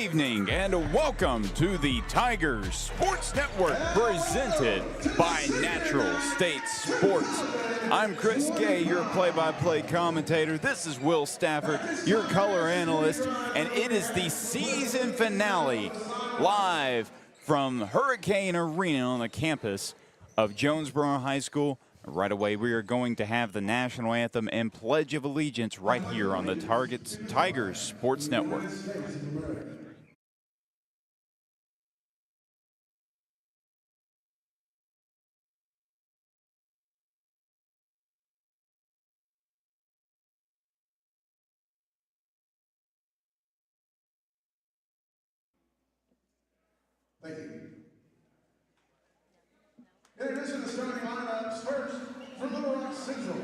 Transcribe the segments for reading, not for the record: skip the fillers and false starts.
evening and welcome to the Tigers Sports Network presented by Natural State Sports. I'm Chris Gay, your play-by-play commentator. This is Will Stafford, your color analyst, and it is the season finale live from Hurricane Arena on the campus of Jonesboro High School. Right away, we are going to have the national anthem and Pledge of Allegiance right here on the Tigers Sports Network. Thank you. Introducing the starting lineups first from Little Rock Central.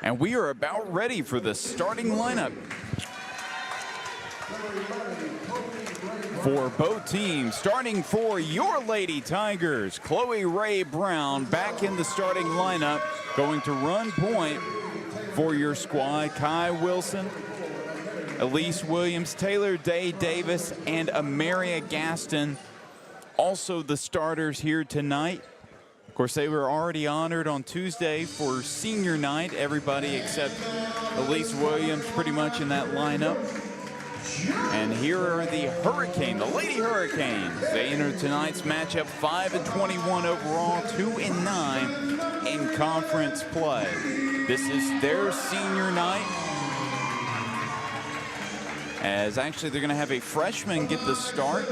And we are about ready for the starting lineup for both teams. Starting for your Lady Tigers, Chloe Ray Brown back in the starting lineup, going to run point for your squad. Kai Wilson, Elise Williams, Taylor Day Davis, and Amaria Gaston, also the starters here tonight. Of course, they were already honored on Tuesday for senior night. Everybody except Elise Williams pretty much in that lineup. And here are the Hurricane, the Lady Hurricanes. They enter tonight's matchup 5-21 overall, 2-9 in conference play. This is their senior night, as actually they're going to have a freshman get the start.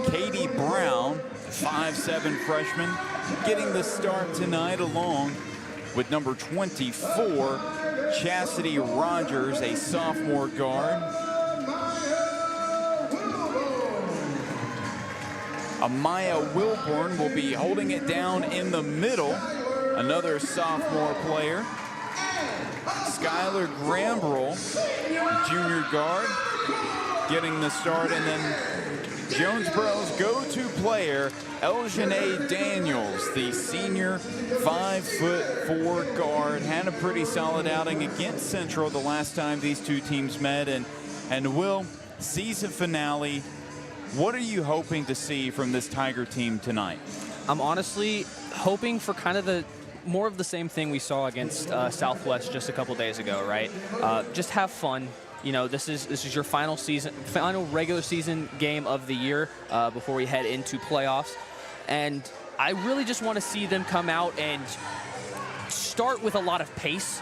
Katie Brown, 5'7" freshman, getting the start tonight, along with number 24, Chastity Rogers, a sophomore guard. Amaya Wilburn will be holding it down in the middle, another sophomore player. Skylar Grambrell, junior guard, getting the start, and then Jonesboro's go-to player, Eljanay Daniels, the senior 5'4" guard, had a pretty solid outing against Central the last time these two teams met. And Will, season finale, what are you hoping to see from this Tiger team tonight? I'm honestly hoping for kind of more of the same thing we saw against Southwest just a couple days ago, right? Just have fun. You know, this is your final regular season game of the year before we head into playoffs. And I really just want to see them come out and start with a lot of pace,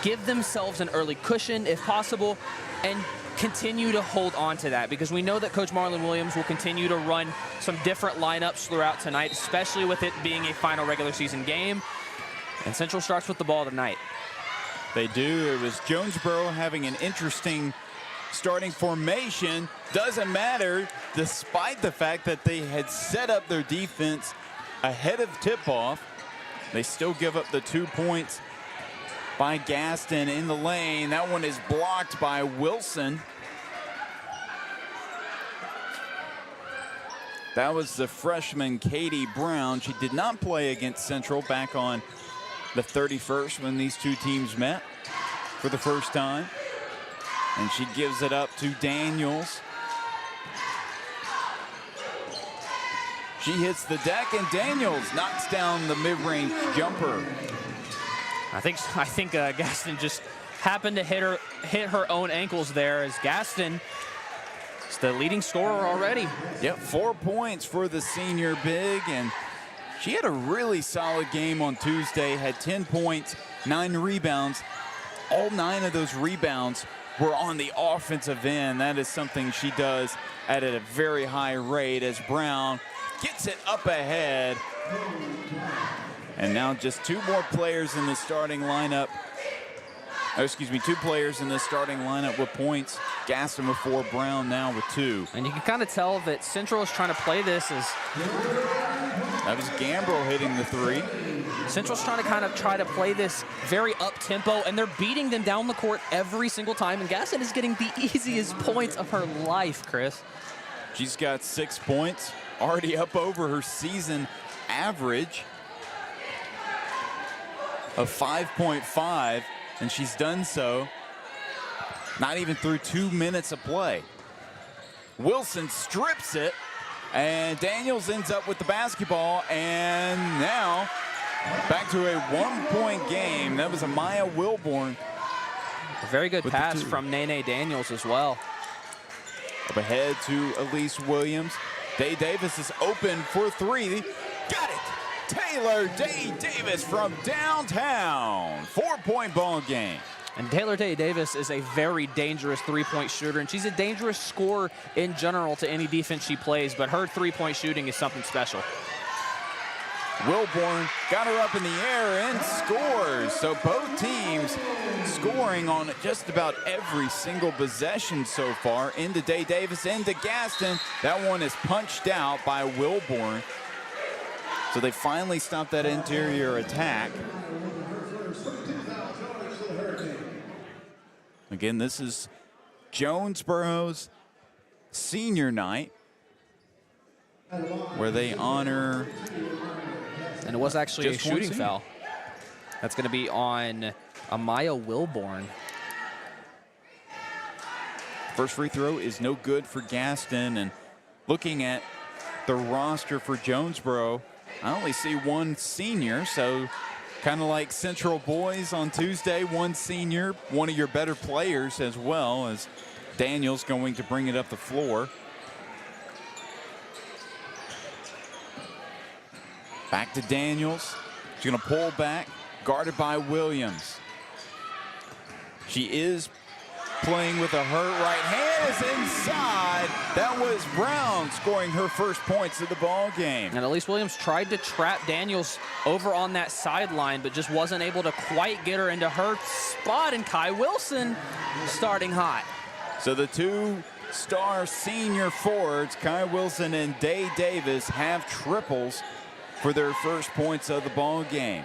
give themselves an early cushion if possible, and continue to hold on to that, because we know that Coach Marlon Williams will continue to run some different lineups throughout tonight, especially with it being a final regular season game. And Central starts with the ball tonight. They do. It was Jonesboro having an interesting starting formation. Doesn't matter, despite the fact that they had set up their defense ahead of tip-off. They still give up the 2 points by Gaston in the lane. That one is blocked by Wilson. That was the freshman Katie Brown. She did not play against Central back on the 31st when these two teams met for the first time. And she gives it up to Daniels. She hits the deck, and Daniels knocks down the mid-range jumper. I think Gaston just happened to hit her own ankles there, as Gaston is the leading scorer already. Yep, 4 points for the senior big, and she had a really solid game on Tuesday, had 10 points, 9 rebounds. All 9 of those rebounds were on the offensive end. That is something she does at a very high rate, as Brown gets it up ahead. And now just 2 more players in the starting lineup. Oh, excuse me, 2 players in the starting lineup with points. Gaston with 4, Brown now with 2. And you can kind of tell that Central is trying to play this as... That was Gambrell hitting the 3. Central's trying to play this very up-tempo, and they're beating them down the court every single time, and Gaston is getting the easiest points of her life, Chris. She's got 6 points, already up over her season average. of 5.5, and she's done so not even through 2 minutes of play. Wilson strips it, and Daniels ends up with the basketball, and now back to a 1-point game. That was Amaya Wilborn. A very good pass from Nene Daniels as well. Up ahead to Elise Williams. Day Davis is open for three. Got it! Taylor Day Davis from downtown. 4-point ball game. And Taylor Day Davis is a very dangerous three-point shooter, and she's a dangerous scorer in general to any defense she plays, but her three-point shooting is something special. Wilborn got her up in the air and scores. So both teams scoring on just about every single possession so far. Into Day Davis, into Gaston. That one is punched out by Wilborn. So they finally stopped that interior attack. Again, this is Jonesboro's senior night, where they honor. And it was actually a Just one shooting senior. foul. That's going to be on Amaya Wilborn. First free throw is no good for Gaston. And looking at the roster for Jonesboro, I only see one senior, so kind of like Central Boys on Tuesday, one senior, one of your better players as well, as Daniels going to bring it up the floor. Back to Daniels. She's going to pull back, guarded by Williams. She is playing with a hurt right hand. Is inside. That was Brown scoring her first points of the ball game. And Elise Williams tried to trap Daniels over on that sideline, but just wasn't able to quite get her into her spot. And Kai Wilson starting hot. So the two-star senior forwards, Kai Wilson and Day Davis, have triples for their first points of the ball game.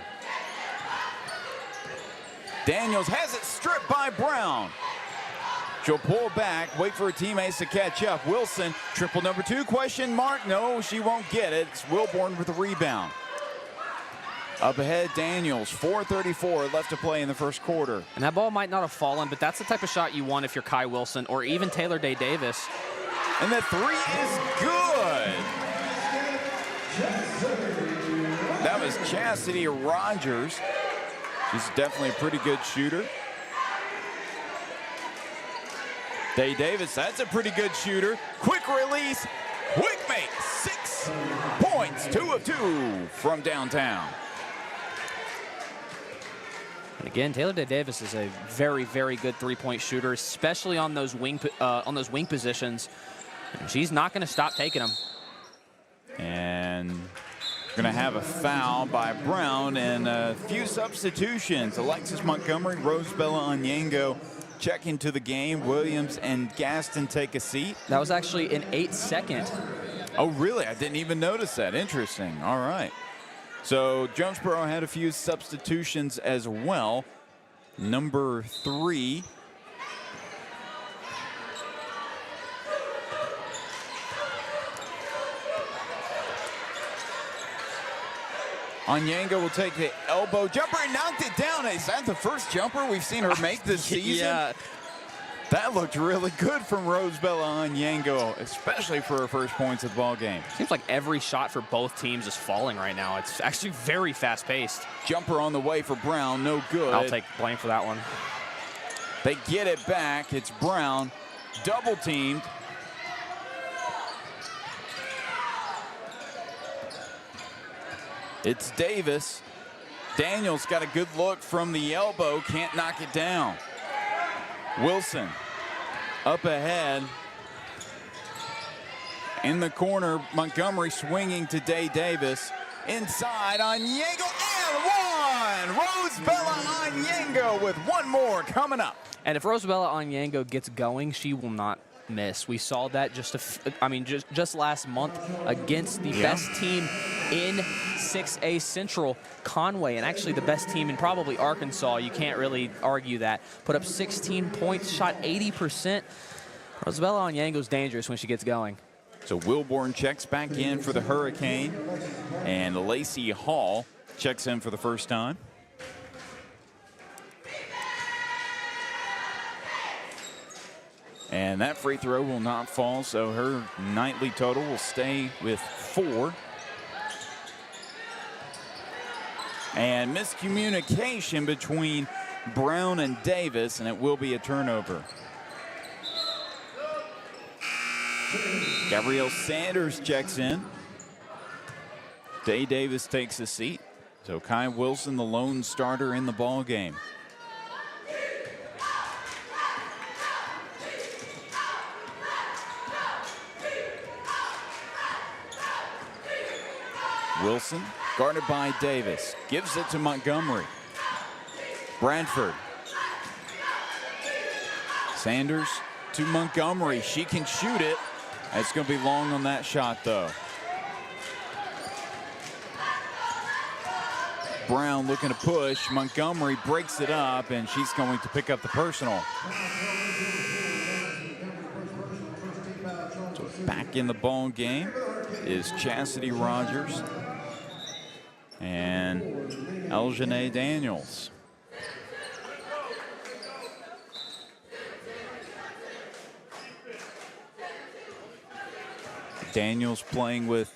Daniels has it stripped by Brown. She'll pull back, wait for her teammates to catch up. Wilson, triple number 2, question mark. No, she won't get it. It's Wilborn with the rebound. Up ahead, Daniels, 4:34 left to play in the first quarter. And that ball might not have fallen, but that's the type of shot you want if you're Kai Wilson or even Taylor Day Davis. And the three is good. That was Chastity Rogers. She's definitely a pretty good shooter. Day Davis, that's a pretty good shooter. Quick release, quick make, 6 points, 2 of 2 from downtown. And again, Taylor Day Davis is a very, very good three-point shooter, especially on those wing positions. And she's not going to stop taking them. And going to have a foul by Brown and a few substitutions. Alexis Montgomery, Rosebella Onyango check into the game. Williams and Gaston take a seat. That was actually an 8-second. Oh, really? I didn't even notice that. Interesting. All right. So Jonesboro had a few substitutions as well. Number 3. Onyango will take the elbow jumper and knocked it down. Is that the first jumper we've seen her make this season? Yeah. That looked really good from Rosebella Onyango, especially for her first points of the ball game. Seems like every shot for both teams is falling right now. It's actually very fast-paced. Jumper on the way for Brown, no good. I'll take blame for that one. They get it back. It's Brown, double teamed. It's Davis. Daniels got a good look from the elbow, can't knock it down. Wilson up ahead. In the corner, Montgomery swinging to Day Davis. Inside, Onyango, and one! Rosebella Onyango with one more coming up. And if Rosebella Onyango gets going, she will not miss. We saw that just last month against the best team in 6A Central, Conway, and actually the best team in probably Arkansas. You can't really argue that. Put up 16 points, shot 80%. Rosebella Onyango's dangerous when she gets going. So Wilborn checks back in for the Hurricane, and Lacey Hall checks in for the first time. And that free throw will not fall, so her nightly total will stay with 4. And miscommunication between Brown and Davis, and it will be a turnover. Gabrielle Sanders checks in. Day Davis takes a seat. So Kai Wilson, the lone starter in the ball game. Wilson guarded by Davis, gives it to Montgomery. Bradford. Sanders to Montgomery. She can shoot it. It's going to be long on that shot, though. Brown looking to push. Montgomery breaks it up, and she's going to pick up the personal. So back in the ball game is Chastity Rogers and Eljanae Daniels. Daniels playing with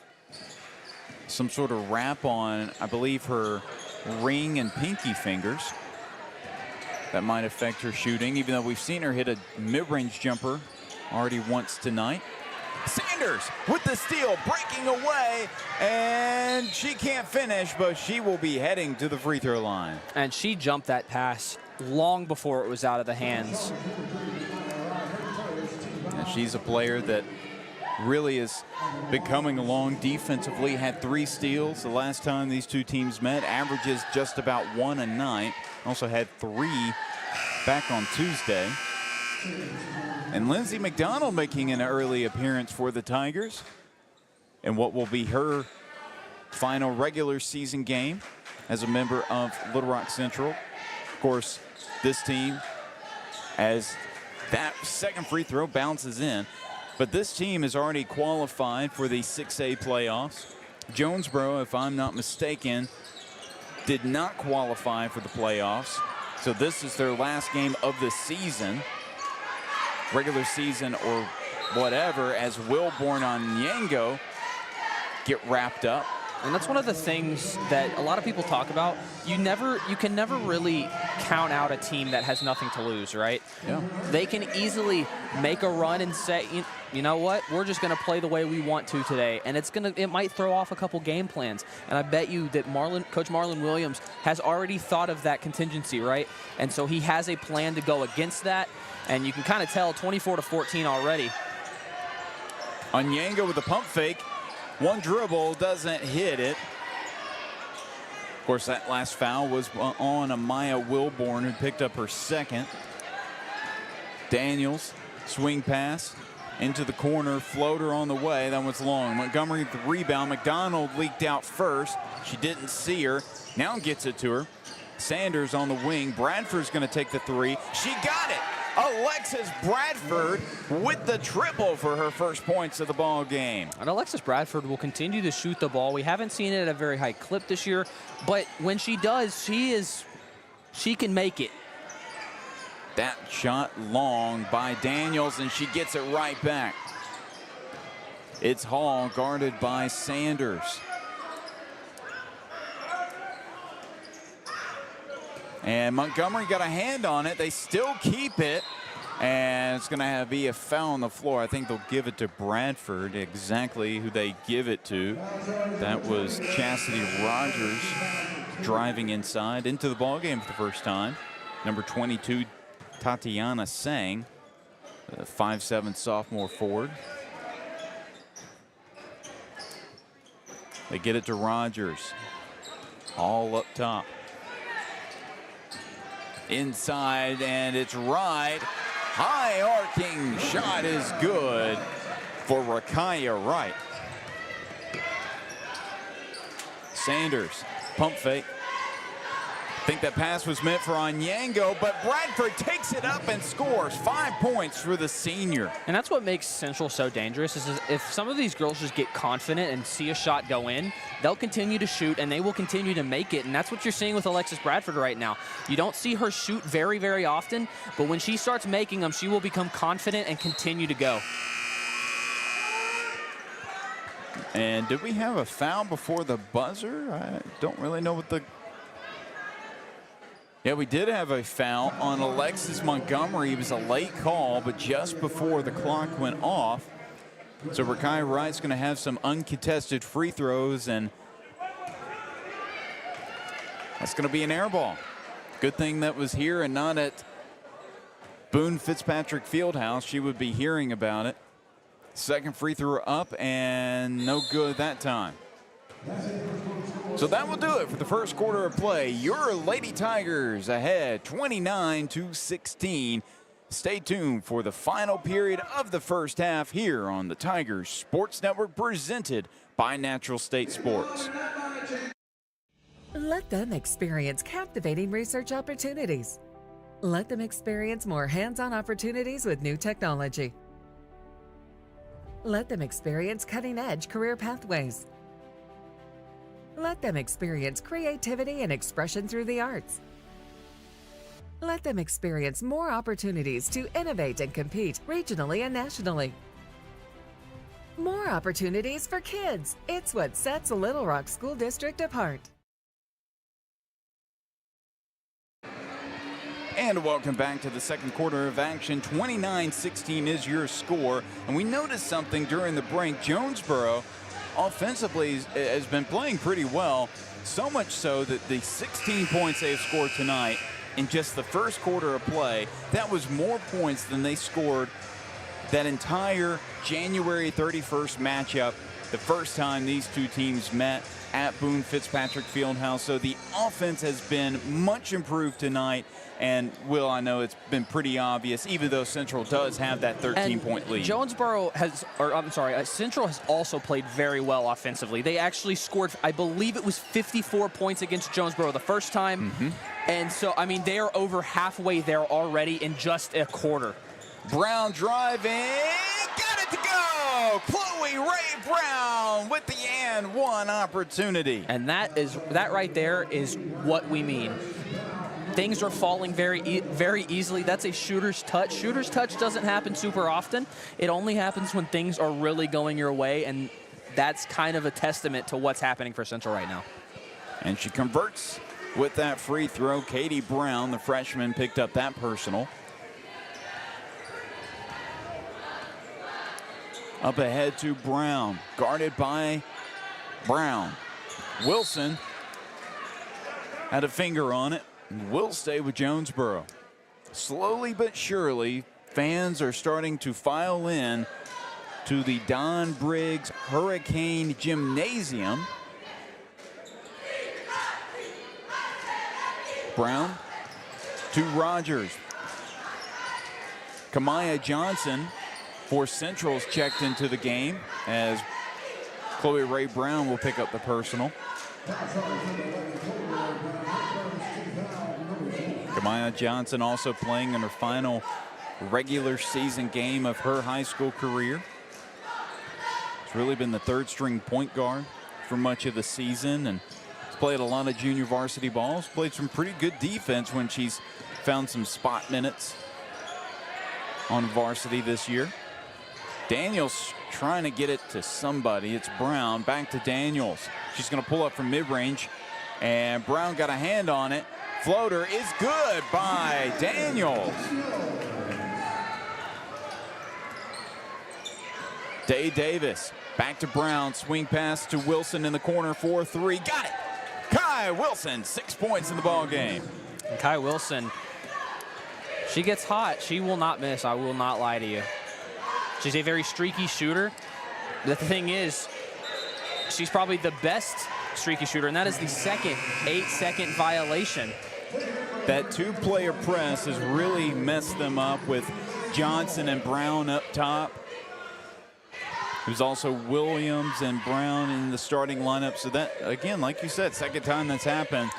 some sort of wrap on, I believe, her ring and pinky fingers. That might affect her shooting, even though we've seen her hit a mid-range jumper already once tonight. Sanders with the steal, breaking away, and she can't finish, but she will be heading to the free throw line. And she jumped that pass long before it was out of the hands. And she's a player that really is coming along defensively. Had 3 steals the last time these two teams met. Averages just about 1 a night. Also had 3 back on Tuesday. And Lindsey McDonald making an early appearance for the Tigers in what will be her final regular season game as a member of Little Rock Central. Of course, this team, as that second free throw bounces in, but this team is already qualified for the 6A playoffs. Jonesboro, if I'm not mistaken, did not qualify for the playoffs. So this is their last game of the season, regular season or whatever, as Wilborn Onyango get wrapped up. And that's one of the things that a lot of people talk about. You can never really count out a team that has nothing to lose, right? Yeah. They can easily make a run and say, you know what, we're just going to play the way we want to today, and it might throw off a couple game plans. And I bet you that Coach Marlon Williams has already thought of that contingency, right? And so he has a plan to go against that, and you can kind of tell 24-14 already. Onyango with a pump fake. One dribble, doesn't hit it. Of course, that last foul was on Amaya Wilborn, who picked up her second. Daniels, swing pass into the corner, floater on the way. That was long. Montgomery with the rebound. McDonald leaked out first. She didn't see her. Now gets it to her. Sanders on the wing. Bradford's going to take the 3. She got it. Alexis Bradford with the triple for her first points of the ball game. And Alexis Bradford will continue to shoot the ball. We haven't seen it at a very high clip this year, but when she does, she can make it. That shot long by Daniels, and she gets it right back. It's Hall guarded by Sanders. And Montgomery got a hand on it. They still keep it. And it's going to be a foul on the floor. I think they'll give it to Bradford. Exactly who they give it to. That was Chastity Rogers driving inside into the ballgame for the first time. Number 22, Tatiana Sang, the 5'7" sophomore forward. They get it to Rogers. All up top. Inside, and it's right. High arcing shot is good for Rakaya Wright. Sanders, pump fake. I think that pass was meant for Onyango, but Bradford takes it up and scores 5 points for the senior. And that's what makes Central so dangerous, is if some of these girls just get confident and see a shot go in, they'll continue to shoot, and they will continue to make it. And that's what you're seeing with Alexis Bradford right now. You don't see her shoot very, very often, but when she starts making them, she will become confident and continue to go. And did we have a foul before the buzzer? I don't really know what the... Yeah, we did have a foul on Alexis Montgomery. It was a late call, but just before the clock went off. So Rakai Wright's going to have some uncontested free throws, and that's going to be an air ball. Good thing that was here and not at Boone Fitzpatrick Fieldhouse. She would be hearing about it. Second free throw up, and no good that time. So that will do it for the first quarter of play. Your Lady Tigers ahead 29-16. Stay tuned for the final period of the first half here on the Tigers Sports Network, presented by Natural State Sports. Let them experience captivating research opportunities. Let them experience more hands-on opportunities with new technology. Let them experience cutting-edge career pathways. Let them experience creativity and expression through the arts. Let them experience more opportunities to innovate and compete regionally and nationally. More opportunities for kids. It's what sets Little Rock School District apart. And welcome back to the second quarter of action. 29-16 is your score. And we noticed something during the break. Jonesboro offensively has been playing pretty well, so much so that the 16 points they've scored tonight in just the first quarter of play, that was more points than they scored that entire January 31st matchup, the first time these two teams met at Boone Fitzpatrick Fieldhouse. So the offense has been much improved tonight. And, Will, I know it's been pretty obvious, even though Central does have that 13-point lead. Jonesboro has, or I'm sorry, Central has also played very well offensively. They actually scored, I believe it was 54 points against Jonesboro the first time. And so, I mean, they are over halfway there already in just a quarter. Brown driving, got it to go! Chloe Ray Brown with the and one opportunity. And that right there is what we mean. Things are falling very easily. That's a shooter's touch. Shooter's touch doesn't happen super often. It only happens when things are really going your way, and that's kind of a testament to what's happening for Central right now. And she converts with that free throw. Katie Brown, the freshman, picked up that personal. Up ahead to Brown, guarded by Brown. Wilson had a finger on it. Will stay with Jonesboro. Slowly but surely, fans are starting to file in to the Don Briggs Hurricane Gymnasium. Brown to Rogers. Kamaya Johnson for Central's checked into the game as Chloe Ray Brown will pick up the personal. Kamaya Johnson also playing in her final regular season game of her high school career. She's really been the third string point guard for much of the season and has played a lot of junior varsity ball. She's played some pretty good defense when she's found some spot minutes on varsity this year. Daniels trying to get it to somebody. It's Brown, back to Daniels. She's going to pull up from mid-range, and Brown got a hand on it. Floater is good by Daniels. Day Davis back to Brown. Swing pass to Wilson in the corner. 4-3. Got it. Kai Wilson, 6 points in the ball game. And Kai Wilson, she gets hot. She will not miss. I will not lie to you. She's a very streaky shooter. The thing is, she's probably the best streaky shooter, and that is the second 8-second violation. That two-player press has really messed them up with Johnson and Brown up top. There's also Williams and Brown in the starting lineup. So that, again, like you said, second time that's happened.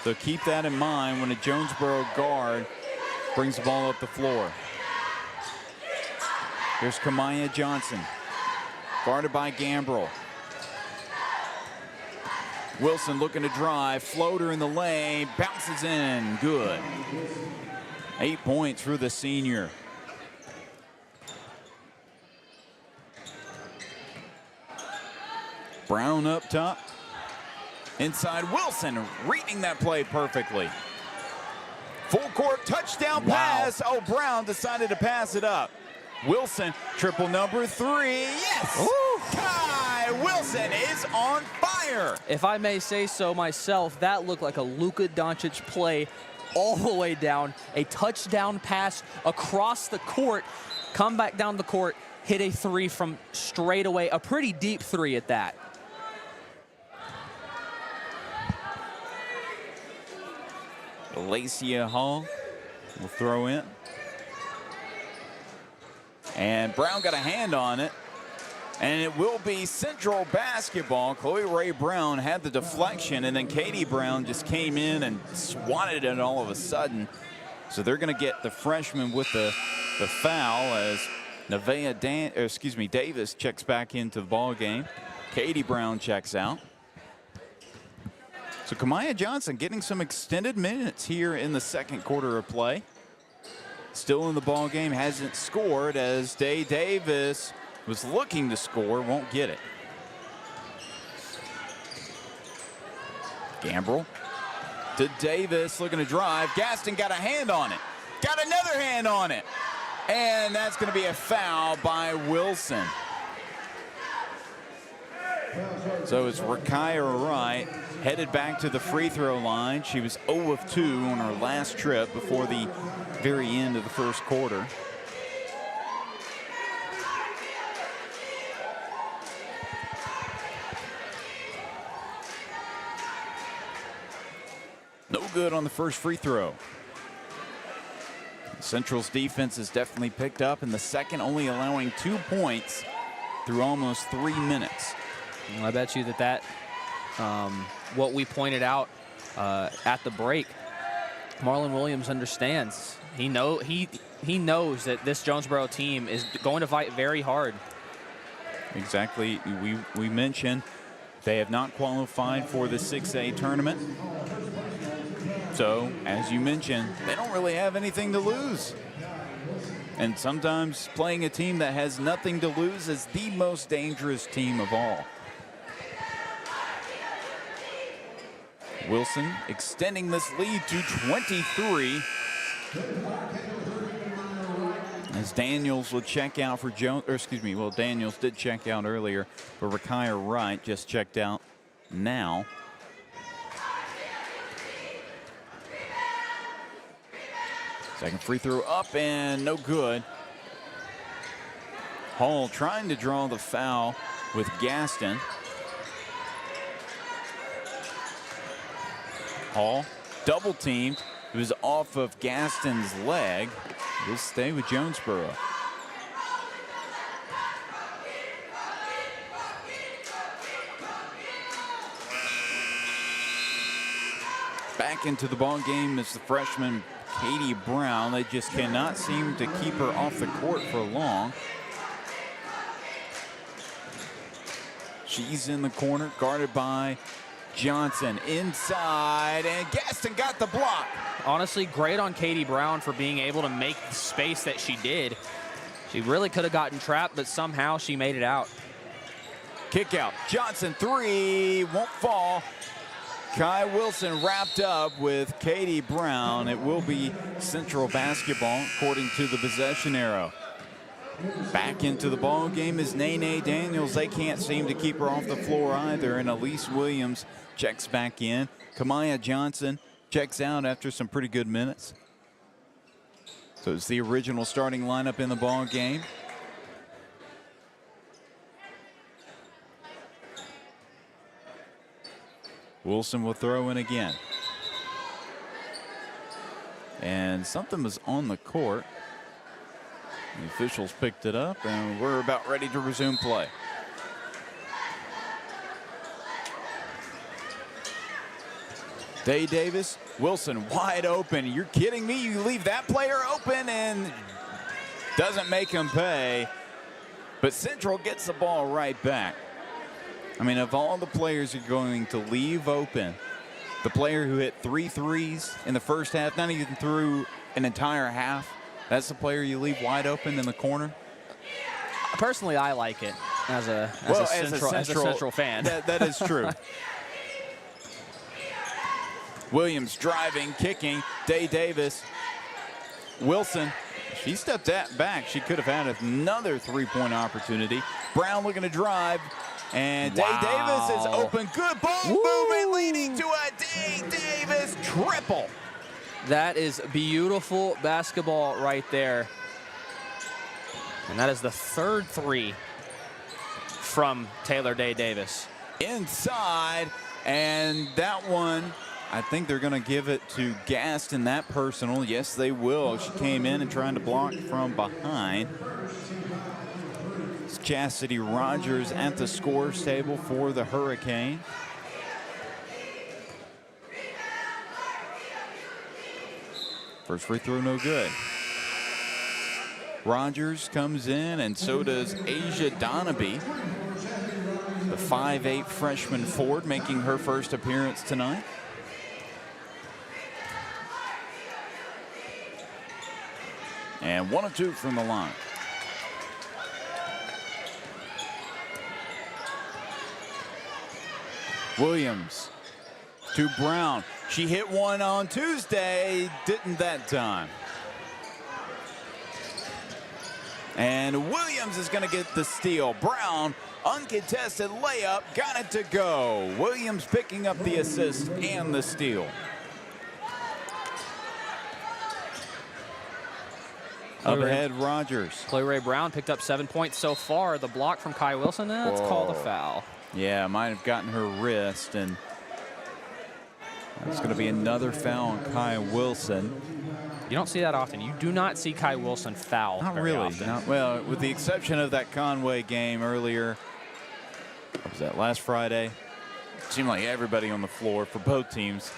So keep that in mind when a Jonesboro guard brings the ball up the floor. Here's Kamaya Johnson, guarded by Gambrell. Wilson looking to drive, floater in the lane, bounces in, good. 8 points for the senior. Brown up top. Inside Wilson, reading that play perfectly. Full court touchdown pass. Oh, Brown decided to pass it up. Wilson, triple number 3. Yes! Ooh. Kai Wilson is on fire. If I may say so myself, that looked like a Luka Doncic play all the way down. A touchdown pass across the court, come back down the court, hit a 3 from straight away. A pretty deep 3 at that. Alacia Hall will throw in. And Brown got a hand on it. And it will be Central basketball. Chloe Ray Brown had the deflection, and then Katie Brown just came in and swatted it all of a sudden. So they're going to get the freshman with the foul as Nevaeh Davis checks back into the ball game. Katie Brown checks out. So Kamaya Johnson getting some extended minutes here in the second quarter of play. Still in the ball game, hasn't scored as Day Davis was looking to score, won't get it. Gambrell to Davis, looking to drive. Gaston got a hand on it. Got another hand on it. And that's going to be a foul by Wilson. So it's Rakaya Wright headed back to the free throw line. She was 0 of 2 on her last trip before the very end of the first quarter. No good on the first free throw. Central's defense has definitely picked up in the second, only allowing 2 points through almost 3 minutes. I bet you that what we pointed out at the break, Marlon Williams understands. He knows that this Jonesboro team is going to fight very hard. Exactly. We mentioned they have not qualified for the 6A tournament. So, as you mentioned, they don't really have anything to lose. And sometimes playing a team that has nothing to lose is the most dangerous team of all. Wilson extending this lead to 23. As Daniels will check out for Daniels did check out earlier, but Rakaya Wright just checked out now. Second free throw up and no good. Hall trying to draw the foul with Gaston. Hall double teamed. It was off of Gaston's leg. He'll stay with Jonesboro. Back into the ball game is the freshman Katie Brown. They just cannot seem to keep her off the court for long. She's in the corner, guarded by Johnson. Inside, and Gaston got the block. Honestly, great on Katie Brown for being able to make the space that she did. She really could have gotten trapped, but somehow she made it out. Kick out. Johnson 3 won't fall. Kai Wilson wrapped up with Katie Brown. It will be Central basketball according to the possession arrow. Back into the ball game is Nene Daniels. They can't seem to keep her off the floor either. And Elise Williams checks back in. Kamaya Johnson checks out after some pretty good minutes. So it's the original starting lineup in the ball game. Wilson will throw in again. And something was on the court. The officials picked it up, and we're about ready to resume play. Day Davis, Wilson wide open. You're kidding me? You leave that player open and doesn't make him pay. But Central gets the ball right back. I mean, of all the players you're going to leave open, the player who hit 3 threes in the first half, not even through an entire half, that's the player you leave wide open in the corner? Personally, I like it as a Central fan. That is true. Williams driving, kicking. Day Davis. Wilson, she stepped back. She could have had another three-point opportunity. Brown looking to drive. And Day Davis is open. Good ball movement leading to a Day Davis triple. That is beautiful basketball right there. And that is the third three from Taylor Day Davis. Inside, and that one, I think they're going to give it to Gaston, that personal. Yes, they will. She came in and trying to block from behind. It's Chastity Rogers at the scores table for the Hurricane. First free throw, no good. Rogers comes in, and so does Asia Donaby, the 5'8" freshman forward, making her first appearance tonight. And 1 of 2 from the line. Williams to Brown. She hit one on Tuesday, didn't that time. And Williams is going to get the steal. Brown, uncontested layup, got it to go. Williams picking up the assist and the steal. Up ahead, Rogers. Chloe Ray Brown picked up 7 points so far. The block from Kai Wilson, that's called a foul. Yeah, might have gotten her wrist, and that's going to be another foul on Kai Wilson. You don't see that often. You do not see Kai Wilson foul. Not very really. often. Well, with the exception of that Conway game earlier. What was that, last Friday? It seemed like everybody on the floor for both teams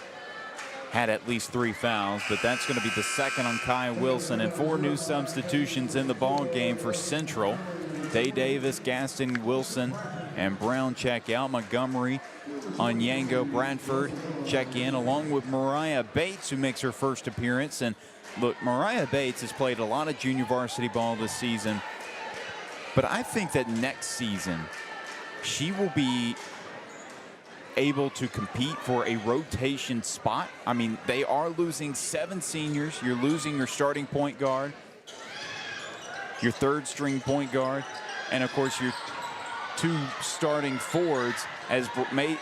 had at least 3 fouls, but that's going to be the second on Kai Wilson, and 4 new substitutions in the ball game for Central. Day Davis, Gaston, Wilson, and Brown check out. Montgomery, Onyango, Bradford check in, along with Mariah Bates, who makes her first appearance. And look, Mariah Bates has played a lot of junior varsity ball this season, but I think that next season she will be able to compete for a rotation spot. I mean, they are losing 7 seniors. You're losing your starting point guard, your third string point guard, and of course your 2 starting forwards, as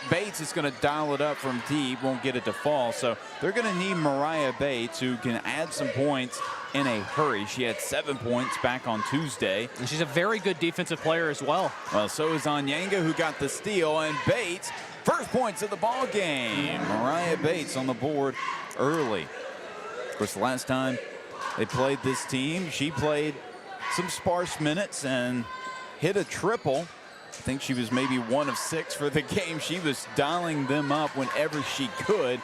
Bates is going to dial it up from deep, won't get it to fall. So they're going to need Mariah Bates, who can add some points in a hurry. She had 7 points back on Tuesday. And she's a very good defensive player as well. Well, so is Onyango, who got the steal, and Bates, first points of the ball game. Mariah Bates on the board early. Of course, the last time they played this team, she played some sparse minutes and hit a triple. I think she was maybe 1 of 6 for the game. She was dialing them up whenever she could.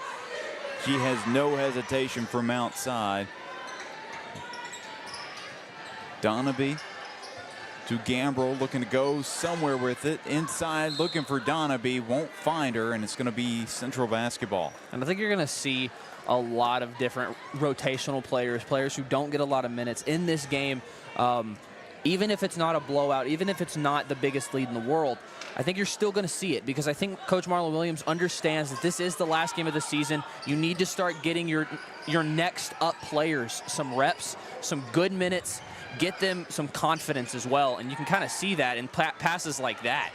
She has no hesitation from outside. Donaby to Gambrell, looking to go somewhere with it. Inside, looking for Donaby, won't find her, and it's going to be Central basketball. And I think you're going to see a lot of different rotational players who don't get a lot of minutes in this game. Even if it's not a blowout, even if it's not the biggest lead in the world, I think you're still going to see it, because I think Coach Marlon Williams understands that this is the last game of the season. You need to start getting your next up players some reps, some good minutes, get them some confidence as well, and you can kind of see that in passes like that.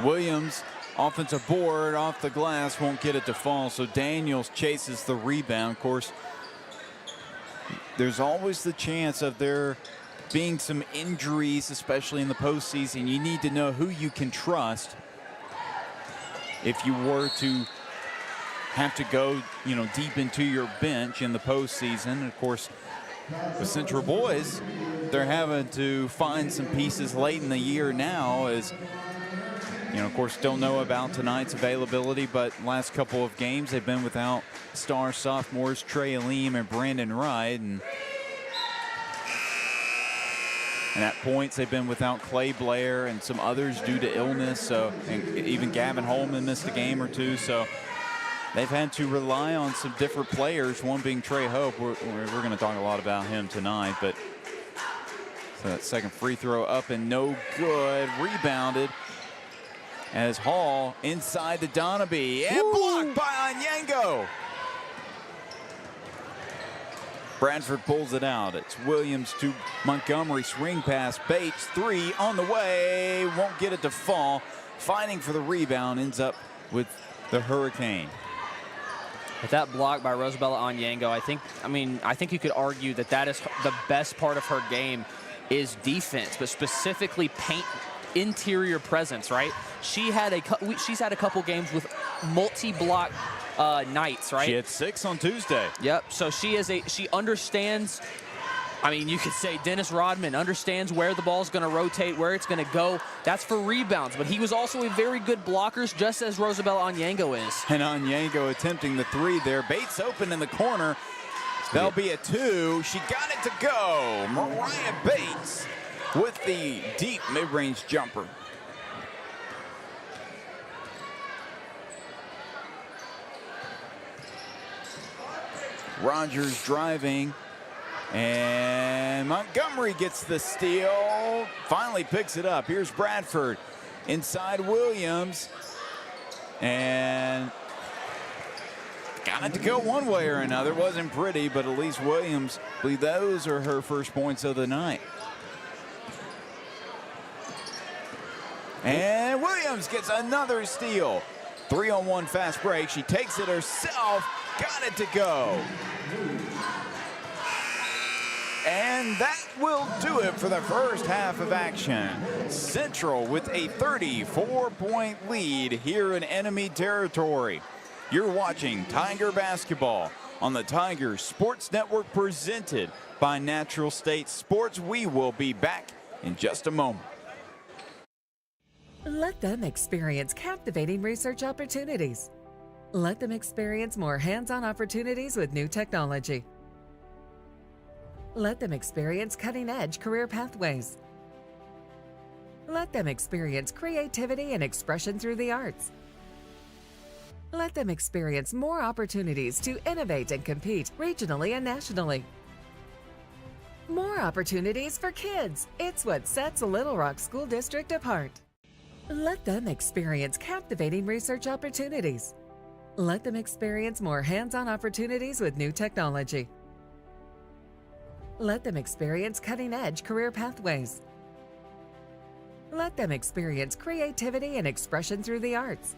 Williams, offensive board off the glass, won't get it to fall, so Daniels chases the rebound. Of course, there's always the chance of there being some injuries, especially in the postseason. You need to know who you can trust if you were to have to go, deep into your bench in the postseason. And of course, with Central boys, they're having to find some pieces late in the year now, as of course, don't know about tonight's availability, but last couple of games they've been without star sophomores Trey Aleem and Brandon Wright. And And at points, they've been without Clay Blair and some others due to illness. So, and even Gavin Holman missed a game or two. So they've had to rely on some different players, one being Trey Hope. We're going to talk a lot about him tonight. But so that second free throw up and no good. Rebounded as Hall inside the Donaby. And blocked by Onyango. Bradford pulls it out. It's Williams to Montgomery. Swing pass. Bates. Three on the way. Won't get it to fall. Fighting for the rebound. Ends up with the Hurricane. With that block by Rosabella Onyango, I think you could argue that that is the best part of her game is defense, but specifically paint interior presence, right? She's had a couple games with multi-block nights, right? She had 6 on Tuesday. Yep. So she understands. I mean, you could say Dennis Rodman understands where the ball's going to rotate, where it's going to go. That's for rebounds, but he was also a very good blocker, just as Rosabella Onyango is. And Onyango attempting the 3 there. Bates open in the corner. That'll be a 2. She got it to go. Mariah Bates with the deep mid-range jumper. Rogers driving, and Montgomery gets the steal. Finally picks it up. Here's Bradford inside Williams, and got it to go one way or another. Wasn't pretty, but at least Williams, I believe those are her first points of the night. And Williams gets another steal. 3-on-1 fast break. She takes it herself. Got it to go. And that will do it for the first half of action. Central with a 34-point lead here in enemy territory. You're watching Tiger basketball on the Tiger Sports Network, presented by Natural State Sports. We will be back in just a moment. Let them experience captivating research opportunities. Let them experience more hands-on opportunities with new technology. Let them experience cutting-edge career pathways. Let them experience creativity and expression through the arts. Let them experience more opportunities to innovate and compete regionally and nationally. More opportunities for kids. It's what sets Little Rock School District apart. Let them experience captivating research opportunities. Let them experience more hands-on opportunities with new technology. Let them experience cutting-edge career pathways. Let them experience creativity and expression through the arts.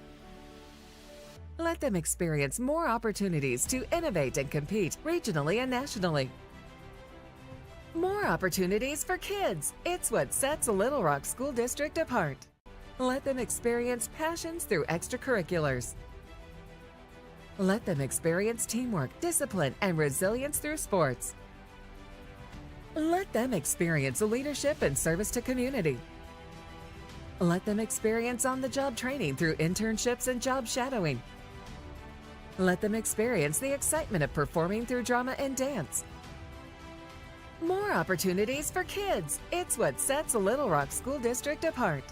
Let them experience more opportunities to innovate and compete regionally and nationally. More opportunities for kids. It's what sets Little Rock School District apart. Let them experience passions through extracurriculars. Let them experience teamwork, discipline, and resilience through sports. Let them experience leadership and service to community. Let them experience on-the-job training through internships and job shadowing. Let them experience the excitement of performing through drama and dance. More opportunities for kids. It's what sets Little Rock School District apart.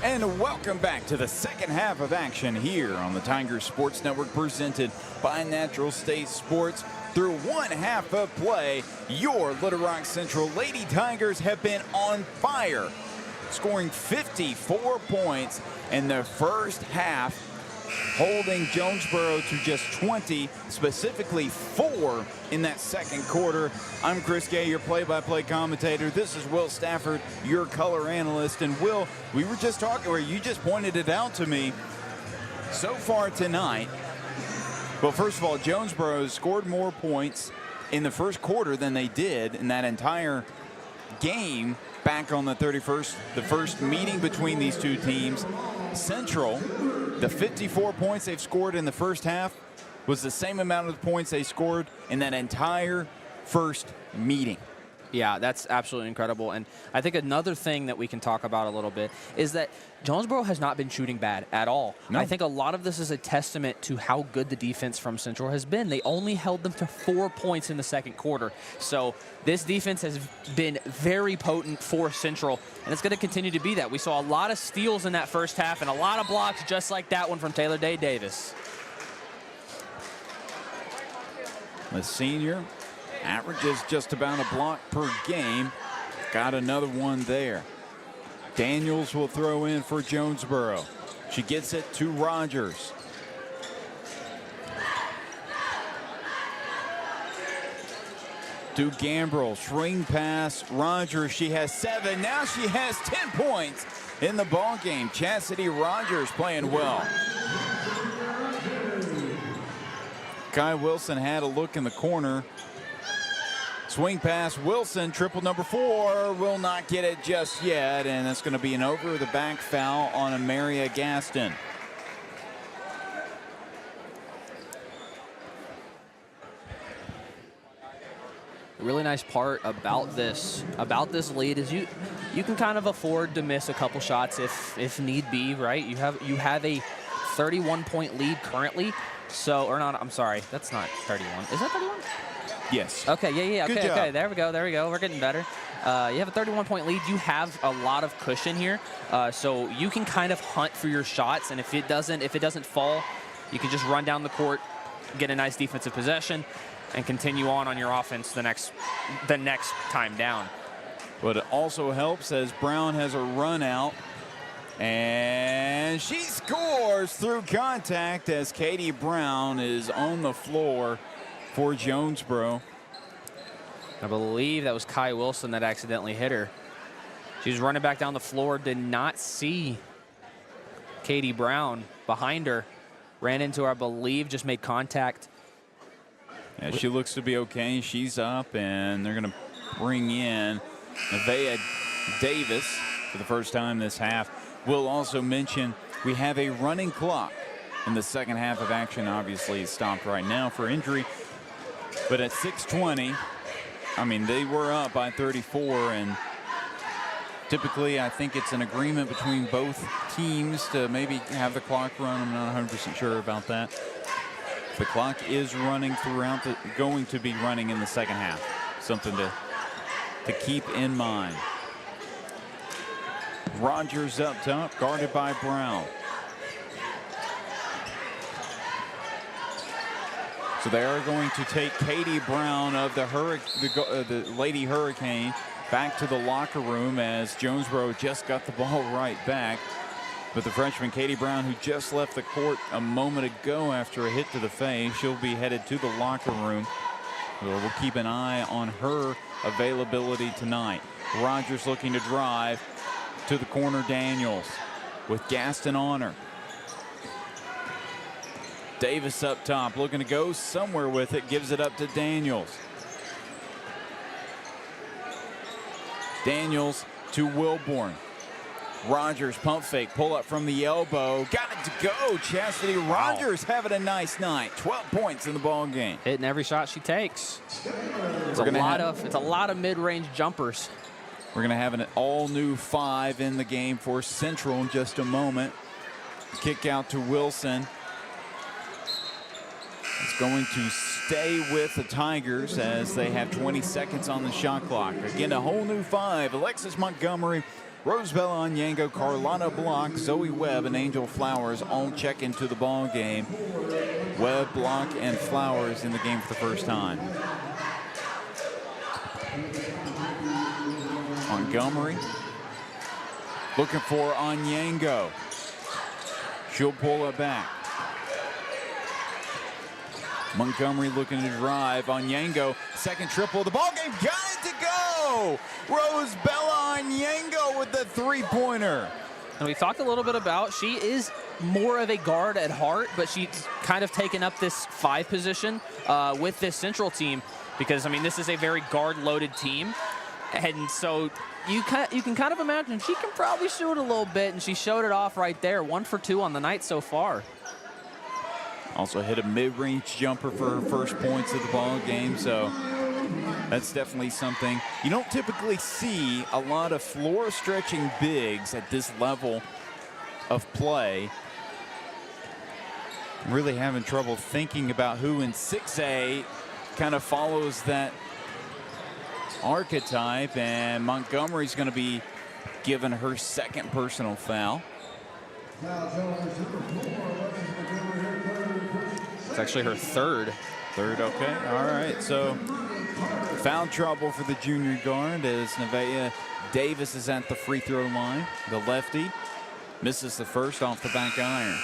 And welcome back to the second half of action here on the Tigers Sports Network, presented by Natural State Sports. Through one half of play, your Little Rock Central Lady Tigers have been on fire, scoring 54 points in the first half, holding Jonesboro to just 20, specifically 4 in that second quarter. I'm Chris Gay, your play-by-play commentator. This is Will Stafford, your color analyst. And Will, we were just talking, where you just pointed it out to me. So far tonight, well, first of all, Jonesboro has scored more points in the first quarter than they did in that entire game back on the 31st, the first meeting between these two teams. Central, the 54 points they've scored in the first half was the same amount of points they scored in that entire first meeting. Yeah, that's absolutely incredible. And I think another thing that we can talk about a little bit is that Jonesboro has not been shooting bad at all. No. I think a lot of this is a testament to how good the defense from Central has been. They only held them to 4 points in the second quarter. So this defense has been very potent for Central, and it's going to continue to be that. We saw a lot of steals in that first half and a lot of blocks just like that one from Taylor Day Davis. The senior averages just about a block per game. Got another one there. Daniels will throw in for Jonesboro. She gets it to Rogers. To Gambrell, swing pass, Rogers. She has 7. Now she has 10 points in the ball game. Chastity Rogers playing well. Kai Wilson had a look in the corner. Swing pass, Wilson, triple number 4, will not get it just yet, and that's going to be an over-the-back foul on Amaria Gaston. The really nice part about this lead is you can kind of afford to miss a couple shots if need be, right? You have a 31-point lead currently, so or not. I'm sorry, that's not 31. Is that 31? Yes. Okay, yeah. Good Okay, job. okay. There we go. We're getting better. You have a 31-point lead. You have a lot of cushion here, so you can kind of hunt for your shots. And if it doesn't fall, you can just run down the court, get a nice defensive possession, and continue on your offense the next time down. But it also helps as Brown has a run out, and she scores through contact as Katie Brown is on the floor for Jonesboro. I believe that was Kai Wilson that accidentally hit her. She was running back down the floor, did not see Katie Brown behind her. Ran into her, I believe, just made contact. Yeah, she looks to be okay. She's up, and they're going to bring in Nevaeh Davis for the first time this half. We'll also mention we have a running clock in the second half of action. Obviously, it's stopped right now for injury. But at 6:20, I mean, they were up by 34, and typically I think it's an agreement between both teams to maybe have the clock run. I'm not 100% sure about that. The clock is running throughout going to be running in the second half. Something to keep in mind. Rogers up top, guarded by Brown. So they are going to take Katie Brown of the Lady Hurricane back to the locker room as Jonesboro just got the ball right back. But the freshman Katie Brown, who just left the court a moment ago after a hit to the face, she'll be headed to the locker room. We'll keep an eye on her availability tonight. Rogers looking to drive to the corner. Daniels with Gaston on her. Davis up top, looking to go somewhere with it, gives it up to Daniels. Daniels to Wilborn. Rogers pump fake, pull up from the elbow, got it to go. Chastity Rogers having a nice night. 12 points in the ball game. Hitting every shot she takes. It's a lot of mid-range jumpers. We're going to have an all-new 5 in the game for Central in just a moment. Kick out to Wilson. It's going to stay with the Tigers as they have 20 seconds on the shot clock. Again, a whole new 5. Alexis Montgomery, Rosabella Onyango, Carlotta Block, Zoe Webb, and Angel Flowers all check into the ball game. Webb, Block, and Flowers in the game for the first time. Montgomery looking for Onyango. She'll pull it back. Montgomery looking to drive. Onyango, second triple. The ball game got it to go. Rosabella Onyango with the three-pointer. And we talked a little bit about she is more of a guard at heart, but she's kind of taken up this 5 position with this Central team because, I mean, this is a very guard-loaded team. And so you can kind of imagine she can probably shoot a little bit, and she showed it off right there. 1 for 2 on the night so far. Also hit a mid-range jumper for her first points of the ball game, so that's definitely something. You don't typically see a lot of floor-stretching bigs at this level of play. I'm really having trouble thinking about who in 6A kind of follows that archetype, and Montgomery's going to be given her second personal foul. It's actually her third. Third, okay. All right, so foul trouble for the junior guard as Nevaeh Davis is at the free throw line. The lefty misses the first off the back iron.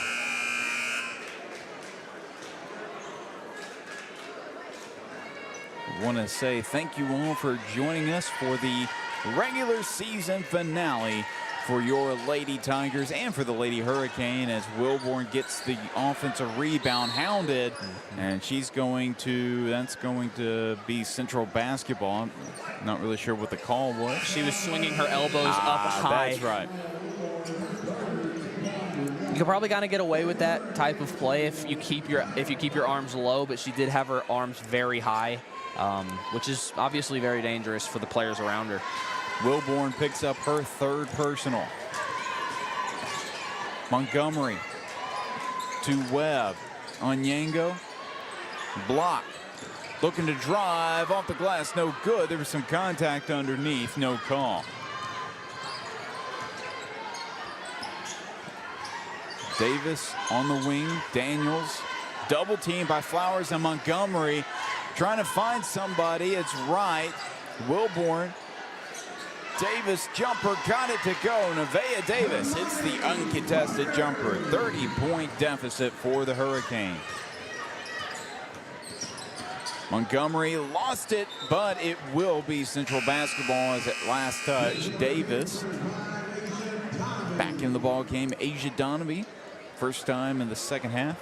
I want to say thank you all for joining us for the regular season finale for your Lady Tigers and for the Lady Hurricane as Wilborn gets the offensive rebound, hounded, and that's going to be Central basketball. I'm not really sure what the call was. She was swinging her elbows up high. That's right. You could probably kind of get away with that type of play if you keep your arms low, but she did have her arms very high, which is obviously very dangerous for the players around her. Wilborn picks up her third personal. Montgomery to Webb. Onyango. Block. Looking to drive off the glass. No good. There was some contact underneath. No call. Davis on the wing. Daniels. Double team by Flowers and Montgomery. Trying to find somebody. It's right. Wilborn. Davis jumper, got it to go. Nevaeh Davis hits the uncontested jumper. 30-point deficit for the Hurricane. Montgomery lost it, but it will be Central basketball as at last touch. Davis back in the ball game. Asia Donaby, first time in the second half.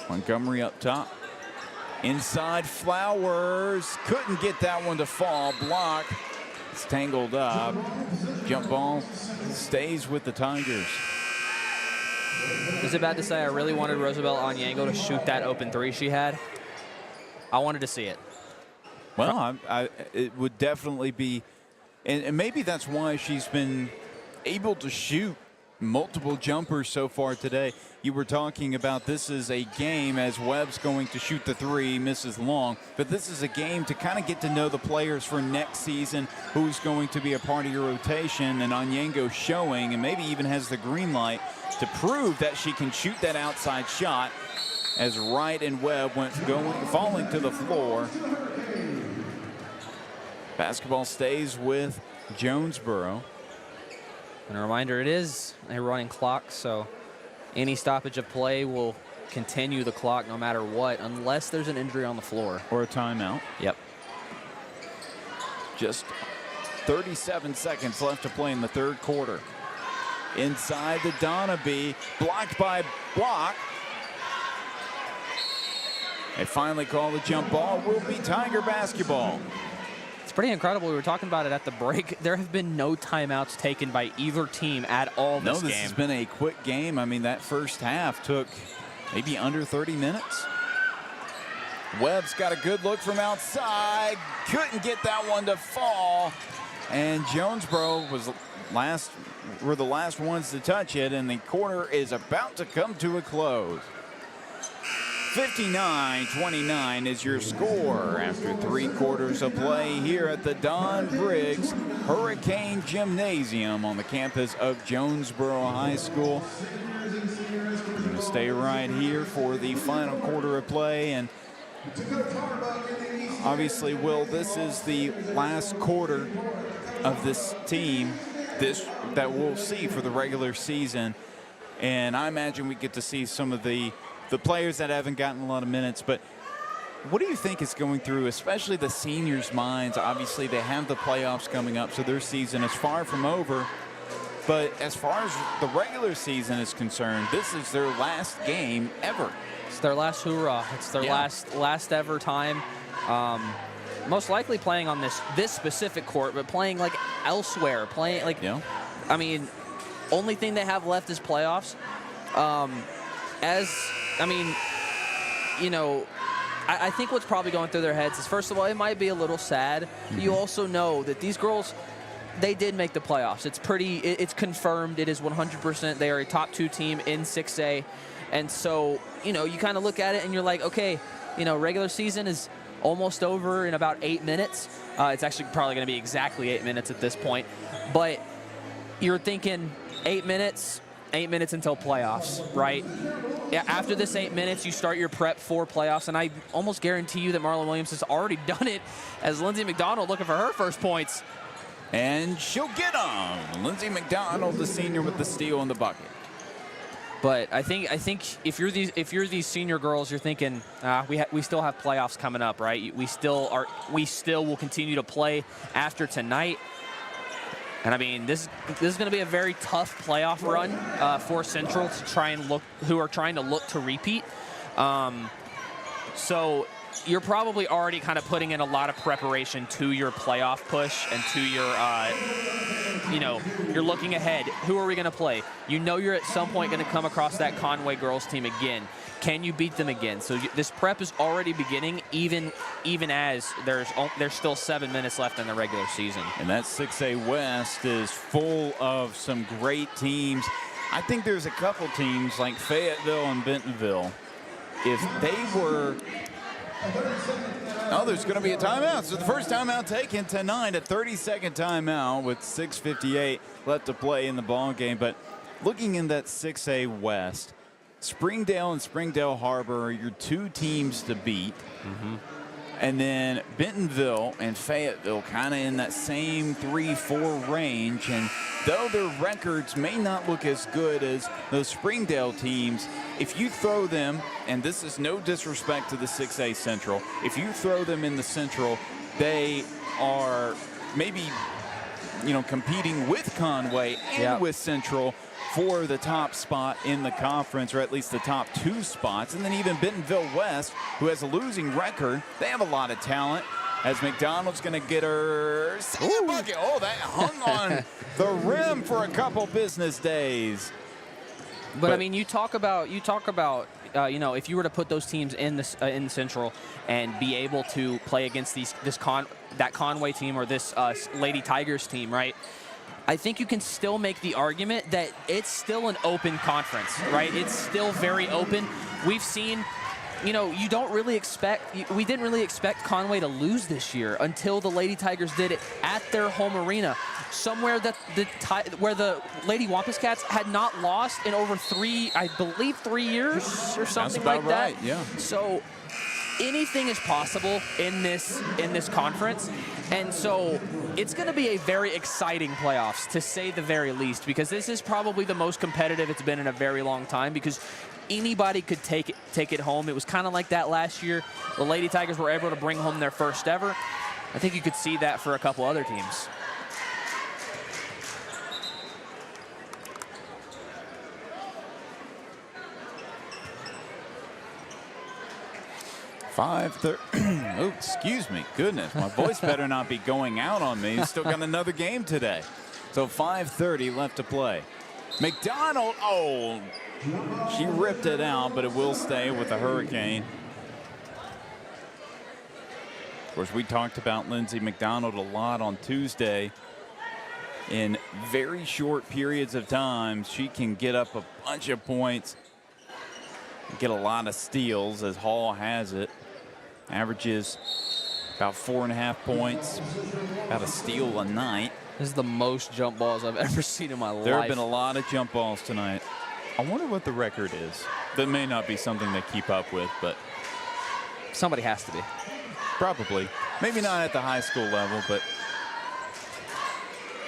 Montgomery up top. Inside Flowers, couldn't get that one to fall. Block, it's tangled up. Jump ball stays with the Tigers. I was about to say I really wanted Rosabella Onyango to shoot that open three she had. I wanted to see it. Well, it would definitely be, and maybe that's why she's been able to shoot multiple jumpers so far today. You were talking about this is a game as Webb's going to shoot the three, misses long, but this is a game to kind of get to know the players for next season, who's going to be a part of your rotation, and Onyango showing, and maybe even has the green light to prove that she can shoot that outside shot as Wright and Webb falling to the floor. Basketball stays with Jonesboro. And a reminder, it is a running clock, so any stoppage of play will continue the clock no matter what, unless there's an injury on the floor. Or a timeout. Yep. Just 37 seconds left to play in the third quarter. Inside the Donaby, blocked by Block. They finally call the jump ball. Will be Tiger basketball. It's pretty incredible. We were talking about it at the break. There have been no timeouts taken by either team at all this game. No, this has been a quick game. I mean, that first half took maybe under 30 minutes. Webb's got a good look from outside. Couldn't get that one to fall. And Jonesboro were the last ones to touch it, and the quarter is about to come to a close. 59-29 is your score after 3 quarters of play here at the Don Briggs Hurricane Gymnasium on the campus of Jonesboro High School. We're going to stay right here for the final quarter of play. And obviously, Will, this is the last quarter of this team that we'll see for the regular season. And I imagine we get to see some of the players that haven't gotten a lot of minutes. But what do you think is going through, especially the seniors' minds? Obviously, they have the playoffs coming up, so their season is far from over. But as far as the regular season is concerned, this is their last game ever. It's their last hoorah. It's their last ever time. Most likely playing on this specific court, but playing like elsewhere. I mean, only thing they have left is playoffs. I think what's probably going through their heads is, first of all, it might be a little sad. Mm-hmm. You also know that these girls, they did make the playoffs. It's confirmed. It is 100%. They are a top 2 team in 6A. And so, you kind of look at it and you're like, okay, regular season is almost over in about 8 minutes. It's actually probably going to be exactly 8 minutes at this point. But you're thinking 8 minutes until playoffs, right? After this 8 minutes, you start your prep for playoffs, and I almost guarantee you that Marlon Williams has already done it, as Lindsey McDonald looking for her first points. And she'll get them. Lindsey McDonald, the senior, with the steal in the bucket. But I think if you're these senior girls, you're thinking we still have playoffs coming up, right? We still will continue to play after tonight. And I mean, this is going to be a very tough playoff run for Central who are trying to look to repeat. So you're probably already kind of putting in a lot of preparation to your playoff push and to your, you're looking ahead. Who are we going to play? You're at some point going to come across that Conway girls team again. Can you beat them again? So this prep is already beginning, even as there's still 7 minutes left in the regular season. And that 6A West is full of some great teams. I think there's a couple teams like Fayetteville and Bentonville. If they were... Oh, there's going to be a timeout. So the first timeout taken tonight, a 30-second timeout with 6:58 left to play in the ball game. But looking in that 6A West, Springdale and Springdale Harbor are your 2 teams to beat. Mm-hmm. And then Bentonville and Fayetteville kind of in that same 3-4 range. And though their records may not look as good as those Springdale teams, if you throw them, and this is no disrespect to the 6A Central, if you throw them in the Central, they are maybe, competing with Conway and with Central for the top spot in the conference, or at least the top 2 spots. And then even Bentonville West, who has a losing record, they have a lot of talent, as McDonald's going to get her second bucket. Oh, that hung on the rim for a couple business days. But I mean, you talk about if you were to put those teams in Central and be able to play against that Conway team or this Lady Tigers team, right? I think you can still make the argument that it's still an open conference, right? It's still very open. We've seen, we didn't really expect Conway to lose this year until the Lady Tigers did it at their home arena, somewhere that where the Lady Wampus Cats had not lost in over 3 years or something like that. Right, yeah. So anything is possible in this conference, and so it's going to be a very exciting playoffs, to say the very least, because this is probably the most competitive it's been in a very long time, because anybody could take it home. It was kind of like that last year. The Lady Tigers were able to bring home their first ever. I think you could see that for a couple other teams. Oh, excuse me. Goodness, my voice better not be going out on me. He's still got another game today. So 5:30 left to play. McDonald, she ripped it out, but it will stay with the Hurricane. Of course, we talked about Lindsey McDonald a lot on Tuesday. In very short periods of time, she can get up a bunch of points. get a lot of steals, as Hall has it. Averages about 4.5 points, about a steal a night. This is the most jump balls I've ever seen in my life. There have been a lot of jump balls tonight. I wonder what the record is. That may not be something they keep up with, but somebody has to be. probably. Maybe not at the high school level, but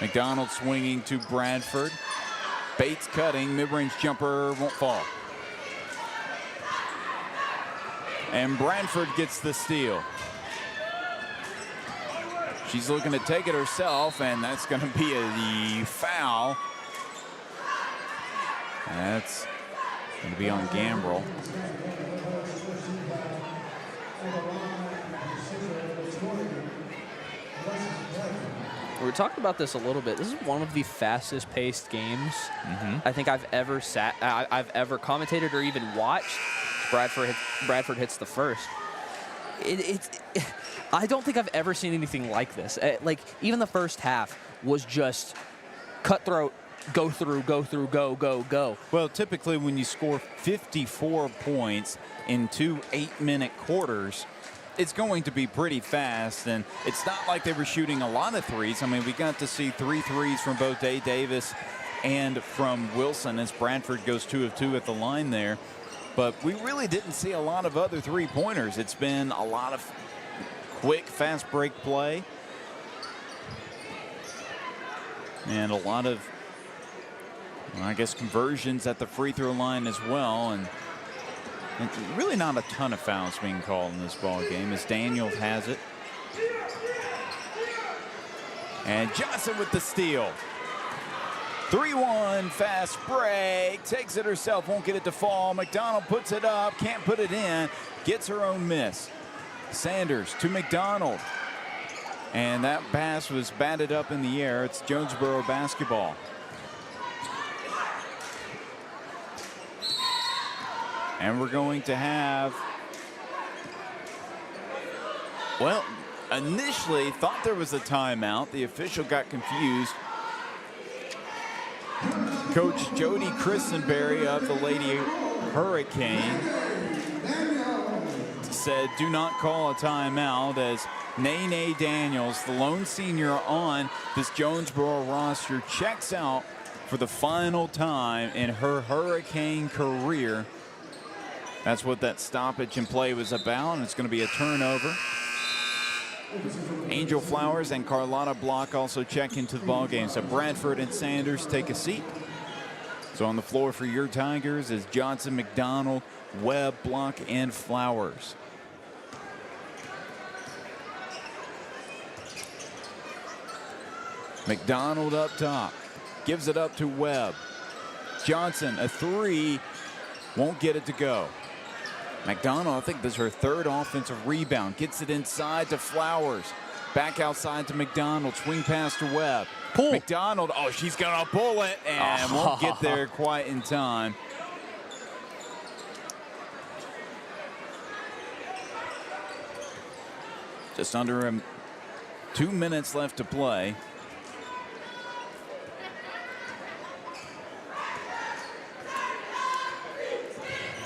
McDonald swinging to Bradford. Bates cutting, mid-range jumper won't fall. And Bradford gets the steal. She's looking to take it herself, and that's going to be the foul. That's going to be on Gambrell. We were talking about this a little bit. This is one of the fastest paced games I think I've ever I've ever commentated or even watched. Bradford hits the first. I don't think I've ever seen anything like this. Like, even the first half was just cutthroat, go through, go, go. Well, typically when you score 54 points in 2 8-minute quarters, it's going to be pretty fast, and it's not like they were shooting a lot of threes. I mean, we got to see 3 threes from both A. Davis and from Wilson as Bradford goes 2 of 2 at the line there. But we really didn't see a lot of other three-pointers. It's been a lot of quick, fast break play. And a lot of, well, I guess, conversions at the free throw line as well. And really not a ton of fouls being called in this ball game as Daniels has it. And Johnson with the steal. 3-1 fast break, takes it herself, won't get it to fall. McDonald puts it up, can't put it in, gets her own miss. Sanders to McDonald. And that pass was batted up in the air. It's Jonesboro basketball. And we're going to have, well, initially thought there was a timeout. The official got confused. Coach Jody Christenberry of the Lady Hurricane said, do not call a timeout, as Nene Daniels, the lone senior on this Jonesboro roster, checks out for the final time in her Hurricane career. That's what that stoppage in play was about, and it's going to be a turnover. Angel Flowers and Carlotta Block also check into the ball game. So Bradford and Sanders take a seat. So on the floor for your Tigers is Johnson, McDonald, Webb, Block, and Flowers. McDonald up top, gives it up to Webb. Johnson, a 3, won't get it to go. McDonald, I think this is her 3rd offensive rebound, gets it inside to Flowers. Back outside to McDonald, swing pass to Webb. Pull. McDonald, oh, she's gonna pull it and won't get there quite in time. Just under 2 minutes left to play.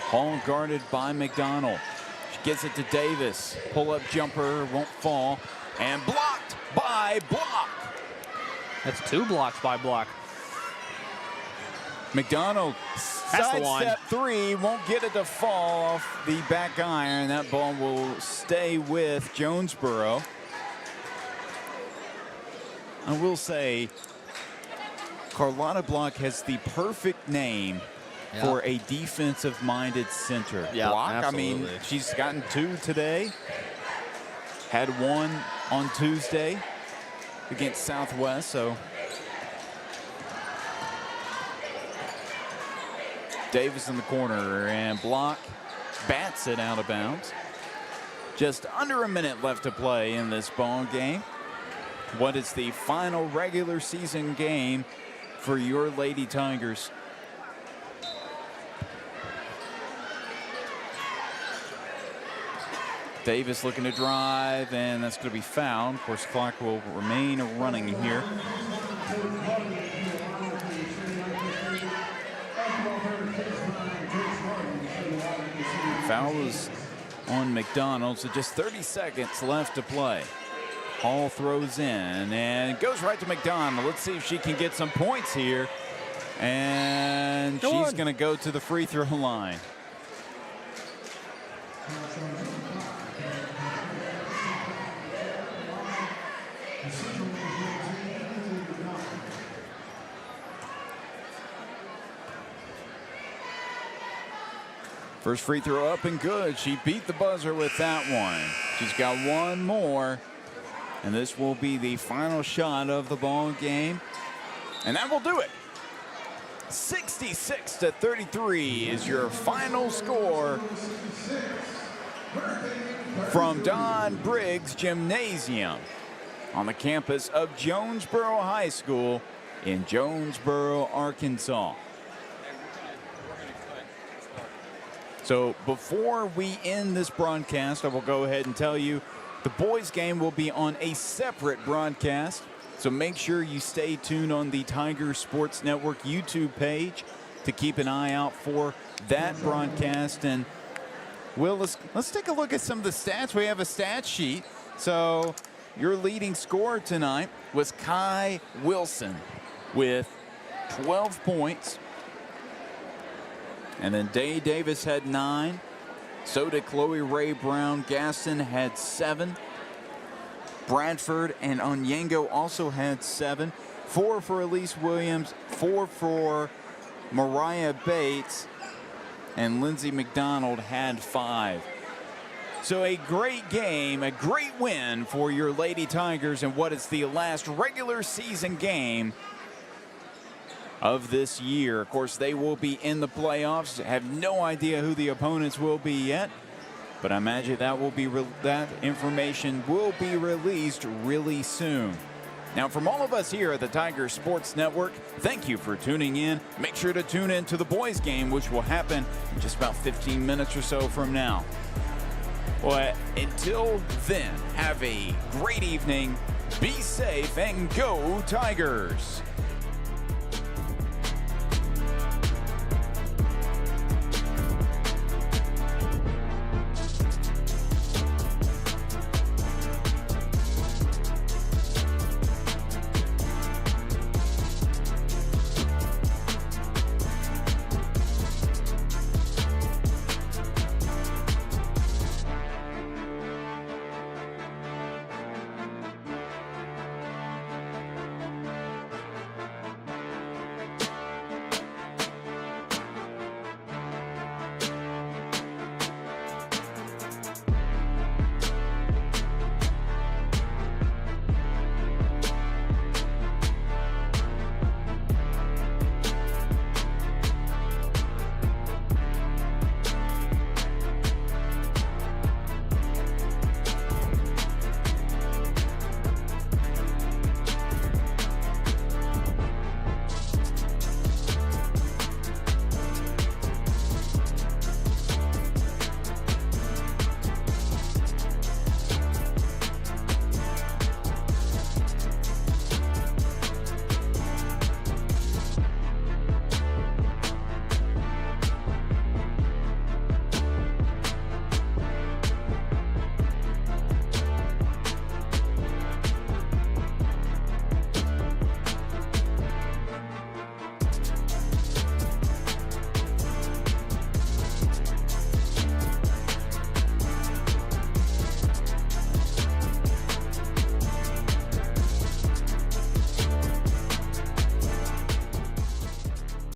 Hall guarded by McDonald. She gets it to Davis. Pull-up jumper won't fall. And blocked by Block. That's 2 blocks by Block. McDonald, That's the one. sidestep 3, won't get it to fall off the back iron. That ball will stay with Jonesboro. I will say, Carlotta Block has the perfect name for a defensive-minded center. Yeah, Block, absolutely. I mean, she's gotten 2 today. Had 1 on Tuesday against Southwest, so. Davis in the corner, and Block bats it out of bounds. Just under a minute left to play in this ball game. What is the final regular season game for your Lady Tigers? Davis looking to drive, and that's going to be fouled. Of course, clock will remain running here. Foul is on McDonald, so just 30 seconds left to play. Hall throws in and goes right to McDonald. Let's see if she can get some points here. And she's going to go to the free throw line. First free throw up and good. She beat the buzzer with that one. She's got one more. And this will be the final shot of the ball game. And that will do it. 66-33 is your final score from Don Briggs Gymnasium on the campus of Jonesboro High School in Jonesboro, Arkansas. So before we end this broadcast, I will go ahead and tell you the boys game will be on a separate broadcast. So make sure you stay tuned on the Tiger Sports Network YouTube page to keep an eye out for that broadcast. And Will, let's take a look at some of the stats. We have a stat sheet. So your leading scorer tonight was Kai Wilson with 12 points. And then Day Davis had 9. So did Chloe Ray Brown. Gaston had 7. Bradford and Onyengo also had 7. 4 for Elise Williams, 4 for Mariah Bates, and Lindsay McDonald had 5. So a great game, a great win for your Lady Tigers in what is the last regular season game of this year. Of course, they will be in the playoffs. Have no idea who the opponents will be yet, but I imagine that information will be released really soon. Now, from all of us here at the Tiger Sports Network, thank you for tuning in. Make sure to tune in to the boys game, which will happen in just about 15 minutes or so from now. Well, until then, have a great evening, be safe, and go Tigers!